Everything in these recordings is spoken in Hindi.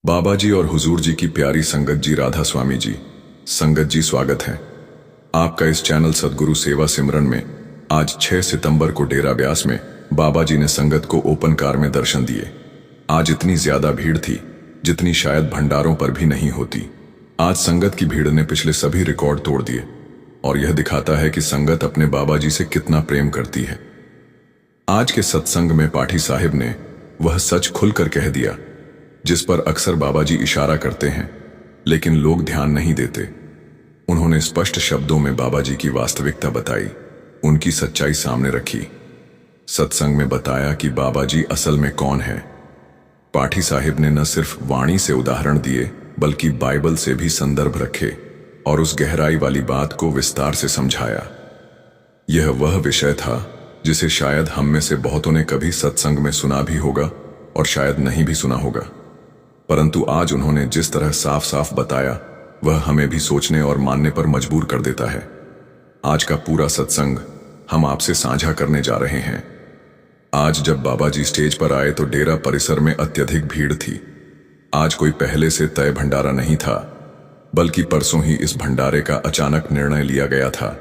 बाबा जी और हुजूर जी की प्यारी संगत जी, राधा स्वामी जी, संगत जी स्वागत है आपका इस चैनल सदगुरु सेवा सिमरन में। आज 6 सितंबर को डेरा ब्यास में बाबा जी ने संगत को ओपन कार में दर्शन दिए। आज इतनी ज्यादा भीड़ थी जितनी शायद भंडारों पर भी नहीं होती। आज संगत की भीड़ ने पिछले सभी रिकॉर्ड तोड़ दिए और यह दिखाता है कि संगत अपने बाबा जी से कितना प्रेम करती है। आज के सत्संग में पाठी साहिब ने वह सच खुलकर कह दिया जिस पर अक्सर बाबा जी इशारा करते हैं लेकिन लोग ध्यान नहीं देते। उन्होंने स्पष्ट शब्दों में बाबा जी की वास्तविकता बताई, उनकी सच्चाई सामने रखी। सत्संग में बताया कि बाबा जी असल में कौन है। पाठी साहिब ने न सिर्फ वाणी से उदाहरण दिए बल्कि बाइबल से भी संदर्भ रखे और उस गहराई वाली बात को विस्तार से समझाया। यह वह विषय था जिसे शायद हम में से बहुतों ने कभी सत्संग में सुना भी होगा और शायद नहीं भी सुना होगा, परंतु आज उन्होंने जिस तरह साफ साफ बताया वह हमें भी सोचने और मानने पर मजबूर कर देता है। आज का पूरा सत्संग हम आपसे साझा करने जा रहे हैं। आज जब बाबा जी स्टेज पर आए तो डेरा परिसर में अत्यधिक भीड़ थी। आज कोई पहले से तय भंडारा नहीं था, बल्कि परसों ही इस भंडारे का अचानक निर्णय लिया गया था,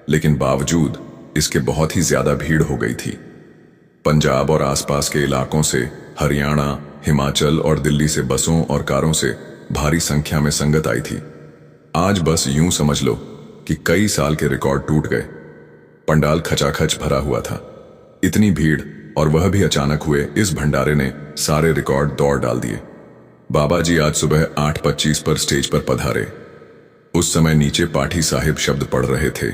लेकिन बावजूद इसके बहुत ही ज्यादा भीड़ हो गई थी। पंजाब और आसपास के इलाकों से, हरियाणा, हिमाचल और दिल्ली से बसों और कारों से भारी संख्या में संगत आई थी। आज बस यूं समझ लो कि कई साल के रिकॉर्ड टूट गए। पंडाल खचाखच भरा हुआ था। इतनी भीड़ और वह भी अचानक हुए इस भंडारे ने सारे रिकॉर्ड दौड़ डाल दिए। बाबा जी आज सुबह 8:25 पर स्टेज पर पधारे। उस समय नीचे पाठी साहिब शब्द पढ़ रहे थे।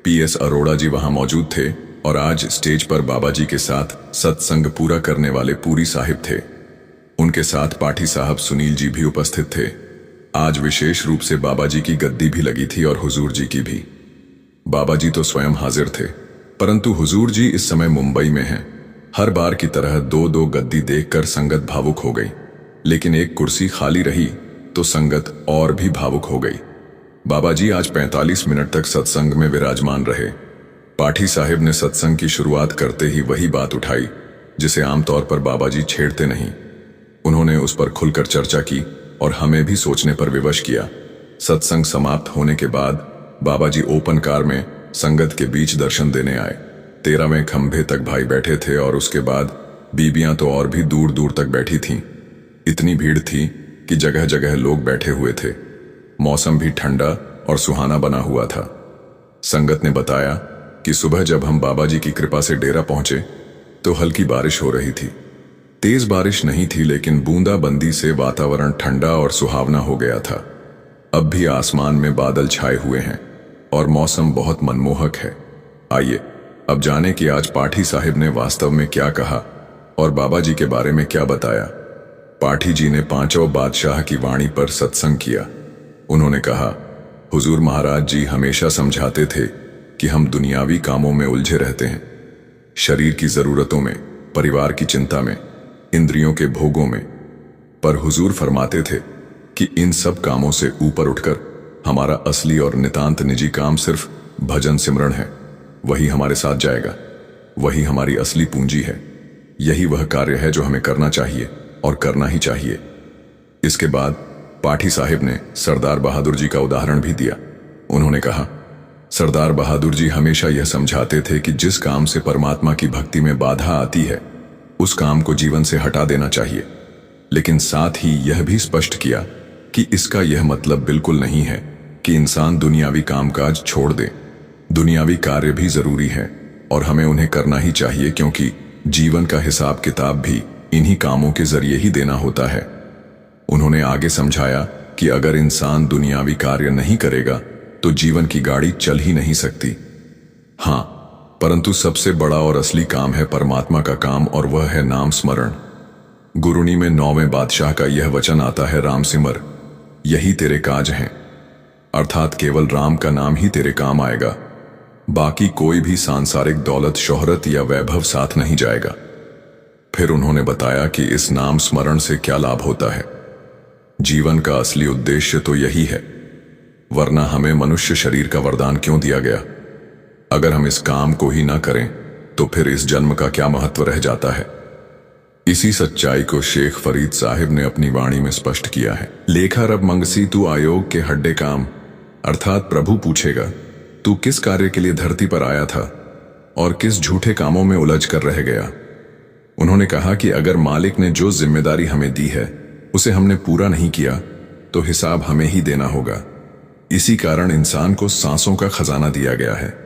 PS अरोड़ा जी वहां मौजूद थे और आज स्टेज पर बाबा जी के साथ सत्संग पूरा करने वाले पूरी साहिब थे। उनके साथ पाठी साहब सुनील जी भी उपस्थित थे। आज विशेष रूप से बाबा जी की गद्दी भी लगी थी और हुजूर जी की भी। बाबा जी तो स्वयं हाजिर थे, परंतु हुजूर जी इस समय मुंबई में हैं। हर बार की तरह दो दो गद्दी देखकर संगत भावुक हो गई, लेकिन एक कुर्सी खाली रही तो संगत और भी भावुक हो गई। बाबा जी आज 45 मिनट तक सत्संग में विराजमान रहे। पाठी साहिब ने सत्संग की शुरुआत करते ही वही बात उठाई जिसे आमतौर पर बाबा जी छेड़ते नहीं। उन्होंने उस पर खुलकर चर्चा की और हमें भी सोचने पर विवश किया। सत्संग समाप्त होने के बाद बाबा जी ओपन कार में संगत के बीच दर्शन देने आए। 13वें खंभे तक भाई बैठे थे और उसके बाद बीबियां तो और भी दूर दूर तक बैठी थीं। इतनी भीड़ थी कि जगह जगह लोग बैठे हुए थे। मौसम भी ठंडा और सुहाना बना हुआ था। संगत ने बताया कि सुबह जब हम बाबा जी की कृपा से डेरा पहुंचे तो हल्की बारिश हो रही थी। तेज बारिश नहीं थी, लेकिन बूंदाबंदी से वातावरण ठंडा और सुहावना हो गया था। अब भी आसमान में बादल छाए हुए हैं और मौसम बहुत मनमोहक है। आइए अब जाने कि आज पाठी साहिब ने वास्तव में क्या कहा और बाबा जी के बारे में क्या बताया। पाठी जी ने पांचों बादशाह की वाणी पर सत्संग किया। उन्होंने कहा, हुजूर महाराज जी हमेशा समझाते थे कि हम दुनियावी कामों में उलझे रहते हैं, शरीर की जरूरतों में, परिवार की चिंता में, इंद्रियों के भोगों में, पर हुजूर फरमाते थे कि इन सब कामों से ऊपर उठकर हमारा असली और नितांत निजी काम सिर्फ भजन सिमरण है। वही हमारे साथ जाएगा, वही हमारी असली पूंजी है। यही वह कार्य है जो हमें करना चाहिए और करना ही चाहिए। इसके बाद पाठी साहिब ने सरदार बहादुर जी का उदाहरण भी दिया। उन्होंने कहा, सरदार बहादुर जी हमेशा यह समझाते थे कि जिस काम से परमात्मा की भक्ति में बाधा आती है उस काम को जीवन से हटा देना चाहिए, लेकिन साथ ही यह भी स्पष्ट किया कि इसका यह मतलब बिल्कुल नहीं है कि इंसान दुनियावी कामकाज छोड़ दे। दुनियावी कार्य भी जरूरी है और हमें उन्हें करना ही चाहिए, क्योंकि जीवन का हिसाब किताब भी इन्हीं कामों के जरिए ही देना होता है। उन्होंने आगे समझाया कि अगर इंसान दुनियावी कार्य नहीं करेगा तो जीवन की गाड़ी चल ही नहीं सकती। हाँ, परंतु सबसे बड़ा और असली काम है परमात्मा का काम, और वह है नाम स्मरण। गुरुनी में 9वें बादशाह का यह वचन आता है, राम सिमर यही तेरे काज हैं, अर्थात केवल राम का नाम ही तेरे काम आएगा। बाकी कोई भी सांसारिक दौलत, शोहरत या वैभव साथ नहीं जाएगा। फिर उन्होंने बताया कि इस नाम स्मरण से क्या लाभ होता है। जीवन का असली उद्देश्य तो यही है, वरना हमें मनुष्य शरीर का वरदान क्यों दिया गया। अगर हम इस काम को ही ना करें तो फिर इस जन्म का क्या महत्व रह जाता है। इसी सच्चाई को शेख फरीद साहिब ने अपनी वाणी में स्पष्ट किया है। लेखा रब मंगसी तू आयोग के हड्डे काम, अर्थात प्रभु पूछेगा तू किस कार्य के लिए धरती पर आया था और किस झूठे कामों में उलझ कर रह गया। उन्होंने कहा कि अगर मालिक ने जो जिम्मेदारी हमें दी है उसे हमने पूरा नहीं किया तो हिसाब हमें ही देना होगा। इसी कारण इंसान को सांसों का खजाना दिया गया है।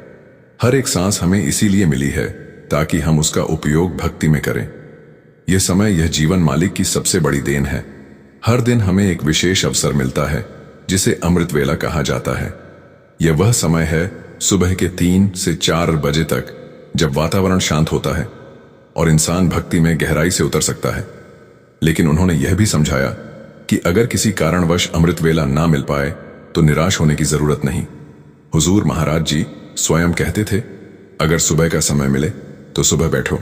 हर एक सांस हमें इसीलिए मिली है ताकि हम उसका उपयोग भक्ति में करें। यह समय, यह जीवन मालिक की सबसे बड़ी देन है। हर दिन हमें एक विशेष अवसर मिलता है जिसे अमृत वेला कहा जाता है। यह वह समय है सुबह के 3 से 4 बजे तक जब वातावरण शांत होता है और इंसान भक्ति में गहराई से उतर सकता है। लेकिन उन्होंने यह भी समझाया कि अगर किसी कारणवश अमृत वेला ना मिल पाए तो निराश होने की जरूरत नहीं। हुजूर महाराज जी स्वयं कहते थे, अगर सुबह का समय मिले तो सुबह बैठो,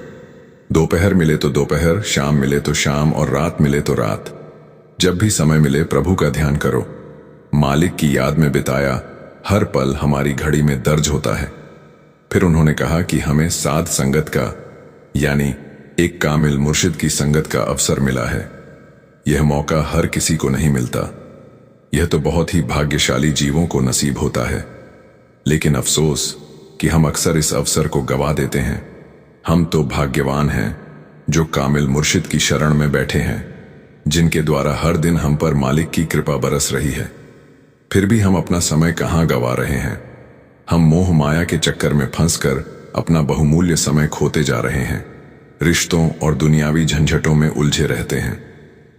दोपहर मिले तो दोपहर, शाम मिले तो शाम और रात मिले तो रात। जब भी समय मिले प्रभु का ध्यान करो। मालिक की याद में बिताया हर पल हमारी घड़ी में दर्ज होता है। फिर उन्होंने कहा कि हमें साध संगत का यानी एक कामिल मुर्शिद की संगत का अवसर मिला है। यह मौका हर किसी को नहीं मिलता। यह तो बहुत ही भाग्यशाली जीवों को नसीब होता है। लेकिन अफसोस कि हम अक्सर इस अवसर को गवा देते हैं। हम तो भाग्यवान हैं जो कामिल मुर्शिद की शरण में बैठे हैं, जिनके द्वारा हर दिन हम पर मालिक की कृपा बरस रही है। फिर भी हम अपना समय कहाँ गवा रहे हैं। हम मोह माया के चक्कर में फंसकर अपना बहुमूल्य समय खोते जा रहे हैं। रिश्तों और दुनियावी झंझटों में उलझे रहते हैं।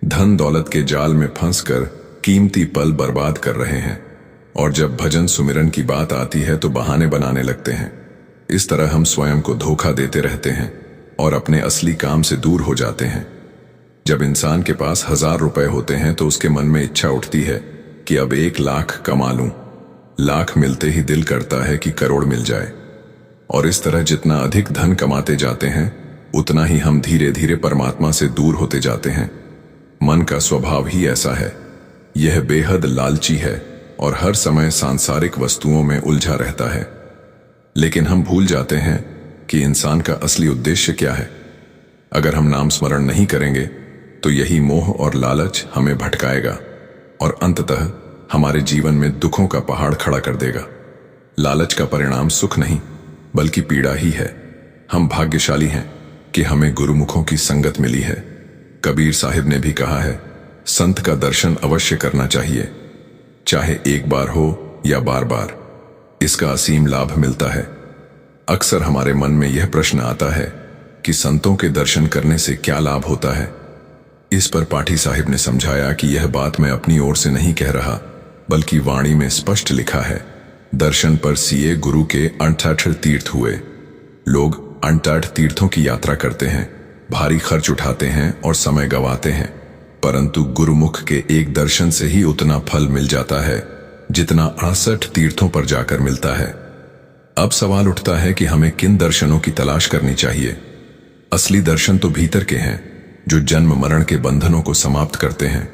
धन दौलत के जाल में फंसकर कीमती पल बर्बाद कर रहे हैं। और जब भजन सुमिरन की बात आती है तो बहाने बनाने लगते हैं। इस तरह हम स्वयं को धोखा देते रहते हैं और अपने असली काम से दूर हो जाते हैं। जब इंसान के पास 1000 रुपए होते हैं तो उसके मन में इच्छा उठती है कि अब 1 लाख कमा लूं। लाख मिलते ही दिल करता है कि करोड़ मिल जाए। और इस तरह जितना अधिक धन कमाते जाते हैं उतना ही हम धीरे धीरे परमात्मा से दूर होते जाते हैं। मन का स्वभाव ही ऐसा है। यह बेहद लालची है और हर समय सांसारिक वस्तुओं में उलझा रहता है। लेकिन हम भूल जाते हैं कि इंसान का असली उद्देश्य क्या है। अगर हम नाम स्मरण नहीं करेंगे तो यही मोह और लालच हमें भटकाएगा और अंततः हमारे जीवन में दुखों का पहाड़ खड़ा कर देगा। लालच का परिणाम सुख नहीं बल्कि पीड़ा ही है। हम भाग्यशाली हैं कि हमें गुरुमुखों की संगत मिली है। कबीर साहिब ने भी कहा है, संत का दर्शन अवश्य करना चाहिए, चाहे एक बार हो या बार बार। इसका असीम लाभ मिलता है। अक्सर हमारे मन में यह प्रश्न आता है कि संतों के दर्शन करने से क्या लाभ होता है। इस पर पाठी साहिब ने समझाया कि यह बात मैं अपनी ओर से नहीं कह रहा बल्कि वाणी में स्पष्ट लिखा है। दर्शन पर सिए गुरु के 68 तीर्थ हुए। लोग 68 तीर्थों की यात्रा करते हैं, भारी खर्च उठाते हैं और समय गंवाते हैं, परंतु गुरुमुख के एक दर्शन से ही उतना फल मिल जाता है जितना 68 तीर्थों पर जाकर मिलता है। अब सवाल उठता है कि हमें किन दर्शनों की तलाश करनी चाहिए। असली दर्शन तो भीतर के हैं जो जन्म मरण के बंधनों को समाप्त करते हैं,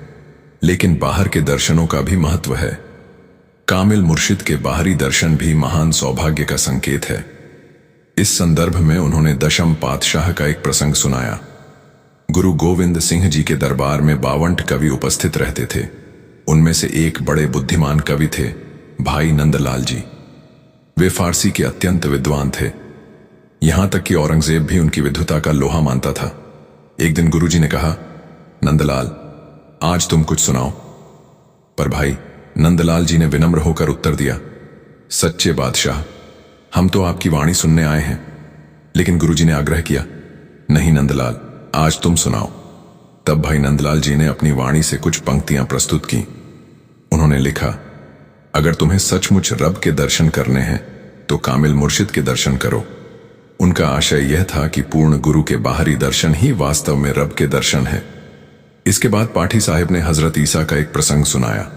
लेकिन बाहर के दर्शनों का भी महत्व है। कामिल मुर्शिद के बाहरी दर्शन भी महान सौभाग्य का संकेत है। इस संदर्भ में उन्होंने दशम पातशाह का एक प्रसंग सुनाया। गुरु गोविंद सिंह जी के दरबार में 52 कवि उपस्थित रहते थे। उनमें से एक बड़े बुद्धिमान कवि थे, भाई नंदलाल जी। वे फारसी के अत्यंत विद्वान थे। यहां तक कि औरंगजेब भी उनकी विद्वता का लोहा मानता था। एक दिन गुरुजी ने कहा, नंदलाल आज तुम कुछ सुनाओ। पर भाई नंदलाल जी ने विनम्र होकर उत्तर दिया, सच्चे बादशाह, हम तो आपकी वाणी सुनने आए हैं। लेकिन गुरुजी ने आग्रह किया, नहीं नंदलाल, आज तुम सुनाओ। तब भाई नंदलाल जी ने अपनी वाणी से कुछ पंक्तियां प्रस्तुत की। उन्होंने लिखा, अगर तुम्हें सचमुच रब के दर्शन करने हैं तो कामिल मुर्शिद के दर्शन करो। उनका आशय यह था कि पूर्ण गुरु के बाहरी दर्शन ही वास्तव में रब के दर्शन है। इसके बाद पाठी साहिब ने हजरत ईसा का एक प्रसंग सुनाया।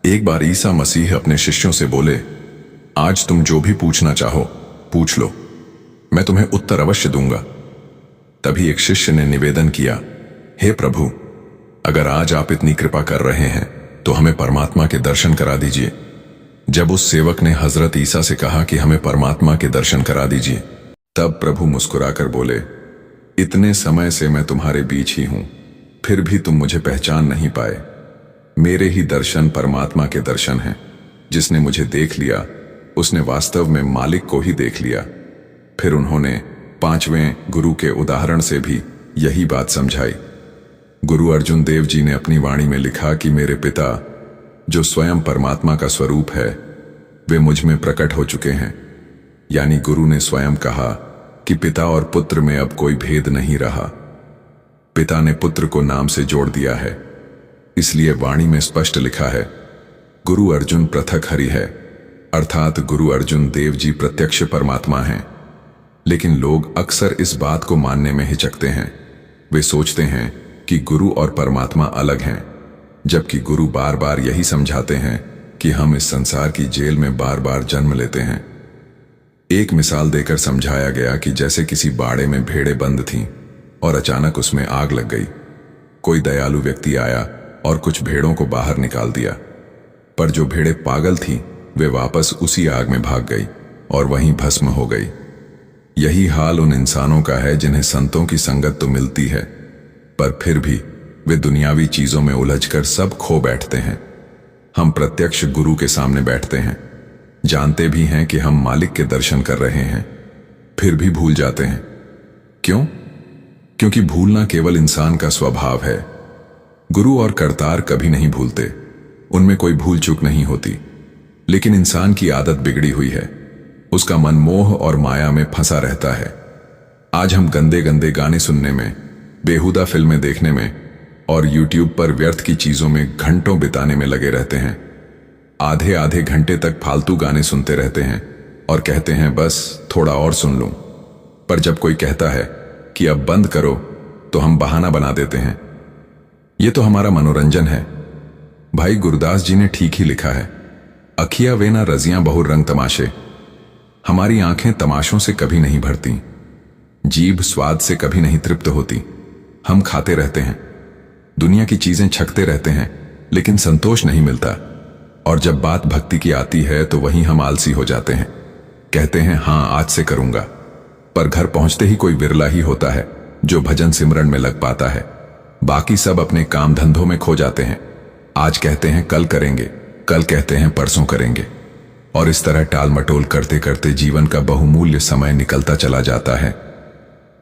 एक बार ईसा मसीह अपने शिष्यों से बोले, आज तुम जो भी पूछना चाहो पूछ लो, मैं तुम्हें उत्तर अवश्य दूंगा। तभी एक शिष्य ने निवेदन किया, हे प्रभु, अगर आज आप इतनी कृपा कर रहे हैं तो हमें परमात्मा के दर्शन करा दीजिए। जब उस सेवक ने हजरत ईसा से कहा कि हमें परमात्मा के दर्शन करा दीजिए, तब प्रभु मुस्कुराकर बोले, इतने समय से मैं तुम्हारे बीच ही हूं, फिर भी तुम मुझे पहचान नहीं पाए। मेरे ही दर्शन परमात्मा के दर्शन हैं। जिसने मुझे देख लिया उसने वास्तव में मालिक को ही देख लिया। फिर उन्होंने 5वें गुरु के उदाहरण से भी यही बात समझाई। गुरु अर्जुन देव जी ने अपनी वाणी में लिखा कि मेरे पिता, जो स्वयं परमात्मा का स्वरूप है, वे मुझ में प्रकट हो चुके हैं। यानी गुरु ने स्वयं कहा कि पिता और पुत्र में अब कोई भेद नहीं रहा। पिता ने पुत्र को नाम से जोड़ दिया है, इसलिए वाणी में स्पष्ट लिखा है, गुरु अर्जुन पृथक हरि है, अर्थात गुरु अर्जुन देव जी प्रत्यक्ष परमात्मा हैं। लेकिन लोग अक्सर इस बात को मानने में हिचकते हैं। वे सोचते हैं कि गुरु और परमात्मा अलग हैं, जबकि गुरु बार बार यही समझाते हैं कि हम इस संसार की जेल में बार बार जन्म लेते हैं। एक मिसाल देकर समझाया गया कि जैसे किसी बाड़े में भेड़ें बंद थीं और अचानक उसमें आग लग गई। कोई दयालु व्यक्ति आया और कुछ भेड़ों को बाहर निकाल दिया, पर जो भेड़ें पागल थीं वे वापस उसी आग में भाग गई और वहीं भस्म हो गई। यही हाल उन इंसानों का है जिन्हें संतों की संगत तो मिलती है, पर फिर भी वे दुनियावी चीजों में उलझकर सब खो बैठते हैं। हम प्रत्यक्ष गुरु के सामने बैठते हैं, जानते भी हैं कि हम मालिक के दर्शन कर रहे हैं, फिर भी भूल जाते हैं। क्यों? क्योंकि भूलना केवल इंसान का स्वभाव है। गुरु और करतार कभी नहीं भूलते, उनमें कोई भूल चूक नहीं होती। लेकिन इंसान की आदत बिगड़ी हुई है, उसका मन मोह और माया में फंसा रहता है। आज हम गंदे गंदे गाने सुनने में, बेहुदा फिल्में देखने में और YouTube पर व्यर्थ की चीजों में घंटों बिताने में लगे रहते हैं। आधे आधे घंटे तक फालतू गाने सुनते रहते हैं और कहते हैं बस थोड़ा और सुन लूं। पर जब कोई कहता है कि अब बंद करो तो हम बहाना बना देते हैं, ये तो हमारा मनोरंजन है। भाई गुरदास जी ने ठीक ही लिखा है, अखिया वे ना रजियां बहु रंग तमाशे। हमारी आंखें तमाशों से कभी नहीं भरती, जीभ स्वाद से कभी नहीं तृप्त होती। हम खाते रहते हैं, दुनिया की चीजें छकते रहते हैं, लेकिन संतोष नहीं मिलता। और जब बात भक्ति की आती है तो वहीं हम आलसी हो जाते हैं, कहते हैं हां आज से करूंगा, पर घर पहुंचते ही कोई विरला ही होता है जो भजन सिमरन में लग पाता है। बाकी सब अपने काम धंधों में खो जाते हैं। आज कहते हैं कल करेंगे, कल कहते हैं परसों करेंगे, और इस तरह टाल मटोल करते करते जीवन का बहुमूल्य समय निकलता चला जाता है।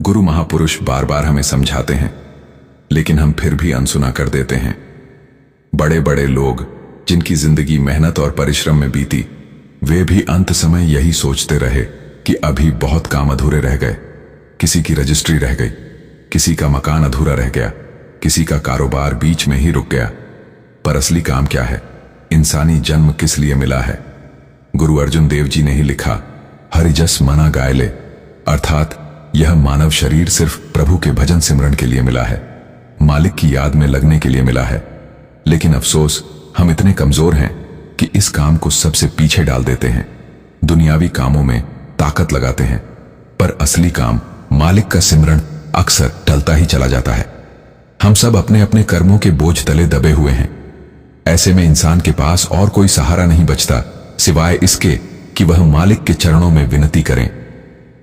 गुरु महापुरुष बार बार हमें समझाते हैं, लेकिन हम फिर भी अनसुना कर देते हैं। बड़े बड़े लोग जिनकी जिंदगी मेहनत और परिश्रम में बीती, वे भी अंत समय यही सोचते रहे कि अभी बहुत काम अधूरे रह गए। किसी की रजिस्ट्री रह गई, किसी का मकान अधूरा रह गया, किसी का कारोबार बीच में ही रुक गया। पर असली काम क्या है? इंसानी जन्म किस लिए मिला है? गुरु अर्जुन देव जी ने ही लिखा, हरिजस मना गाय ले, अर्थात यह मानव शरीर सिर्फ प्रभु के भजन सिमरन के लिए मिला है, मालिक की याद में लगने के लिए मिला है। लेकिन अफसोस हम इतने कमजोर हैं कि इस काम को सबसे पीछे डाल देते हैं, दुनियावी कामों में ताकत लगाते हैं, पर असली काम मालिक का सिमरन अक्सर टलता ही चला जाता है। हम सब अपने अपने कर्मों के बोझ तले दबे हुए हैं। ऐसे में इंसान के पास और कोई सहारा नहीं बचता सिवाय इसके कि वह मालिक के चरणों में विनती करें।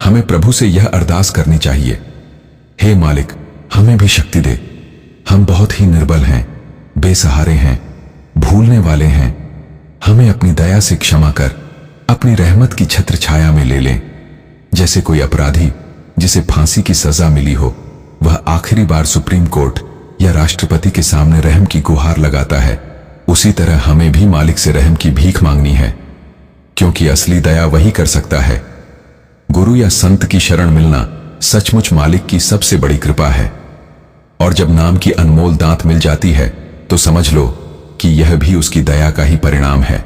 हमें प्रभु से यह अरदास करनी चाहिए, हे मालिक हमें भी शक्ति दे, हम बहुत ही निर्बल हैं, बेसहारे हैं, भूलने वाले हैं। हमें अपनी दया से क्षमा कर अपनी रहमत की छत्र छाया में ले लें। जैसे कोई अपराधी जिसे फांसी की सजा मिली हो, वह आखिरी बार सुप्रीम कोर्ट या राष्ट्रपति के सामने रहम की गुहार लगाता है, उसी तरह हमें भी मालिक से रहम की भीख मांगनी है, क्योंकि असली दया वही कर सकता है। गुरु या संत की शरण मिलना सचमुच मालिक की सबसे बड़ी कृपा है। और जब नाम की अनमोल दात मिल जाती है तो समझ लो कि यह भी उसकी दया का ही परिणाम है।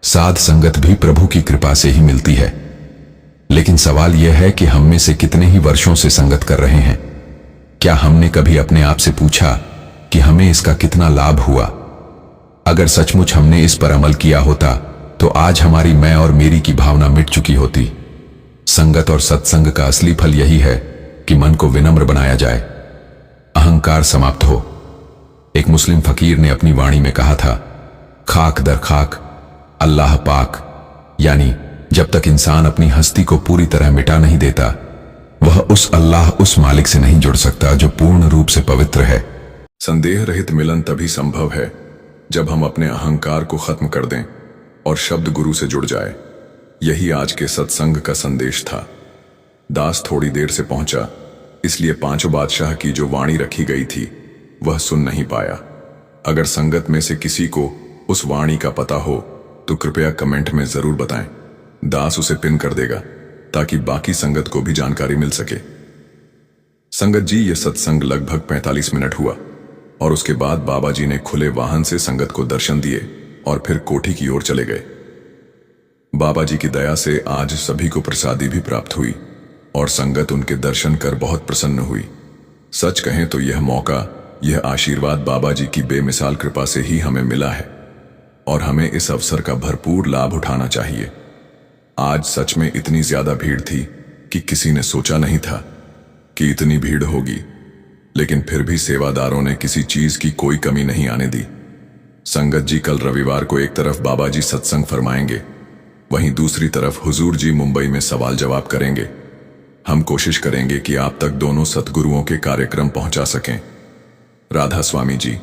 साध संगत भी प्रभु की कृपा से ही मिलती है। लेकिन सवाल यह है कि हम में से कितने ही वर्षों से संगत कर रहे हैं। क्या हमने कभी अपने आप से पूछा कि हमें इसका कितना लाभ हुआ? अगर सचमुच हमने इस पर अमल किया होता तो आज हमारी मैं और मेरी की भावना मिट चुकी होती। संगत और सत्संग का असली फल यही है कि मन को विनम्र बनाया जाए, अहंकार समाप्त हो। एक मुस्लिम फकीर ने अपनी वाणी में कहा था, खाक दर खाक अल्लाह पाक, यानी जब तक इंसान अपनी हस्ती को पूरी तरह मिटा नहीं देता, वह उस अल्लाह, उस मालिक से नहीं जुड़ सकता जो पूर्ण रूप से पवित्र है। संदेह रहित मिलन तभी संभव है जब हम अपने अहंकार को खत्म कर दें और शब्द गुरु से जुड़ जाए। यही आज के सत्संग का संदेश था। दास थोड़ी देर से पहुंचा, इसलिए पांचों बादशाह की जो वाणी रखी गई थी वह सुन नहीं पाया। अगर संगत में से किसी को उस वाणी का पता हो तो कृपया कमेंट में जरूर बताएं। दास उसे पिन कर देगा ताकि बाकी संगत को भी जानकारी मिल सके। संगत जी, यह सत्संग लगभग 45 मिनट हुआ और उसके बाद बाबा जी ने खुले वाहन से संगत को दर्शन दिए और फिर कोठी की ओर चले गए। बाबा जी की दया से आज सभी को प्रसादी भी प्राप्त हुई और संगत उनके दर्शन कर बहुत प्रसन्न हुई। सच कहें तो यह मौका, यह आशीर्वाद बाबा जी की बेमिसाल कृपा से ही हमें मिला है और हमें इस अवसर का भरपूर लाभ उठाना चाहिए। आज सच में इतनी ज्यादा भीड़ थी कि किसी ने सोचा नहीं था कि इतनी भीड़ होगी, लेकिन फिर भी सेवादारों ने किसी चीज की कोई कमी नहीं आने दी। संगत जी, कल रविवार को एक तरफ बाबा जी सत्संग फरमाएंगे, वहीं दूसरी तरफ हुजूर जी मुंबई में सवाल जवाब करेंगे। हम कोशिश करेंगे कि आप तक दोनों सतगुरुओं के कार्यक्रम पहुंचा सकें। राधा स्वामी जी।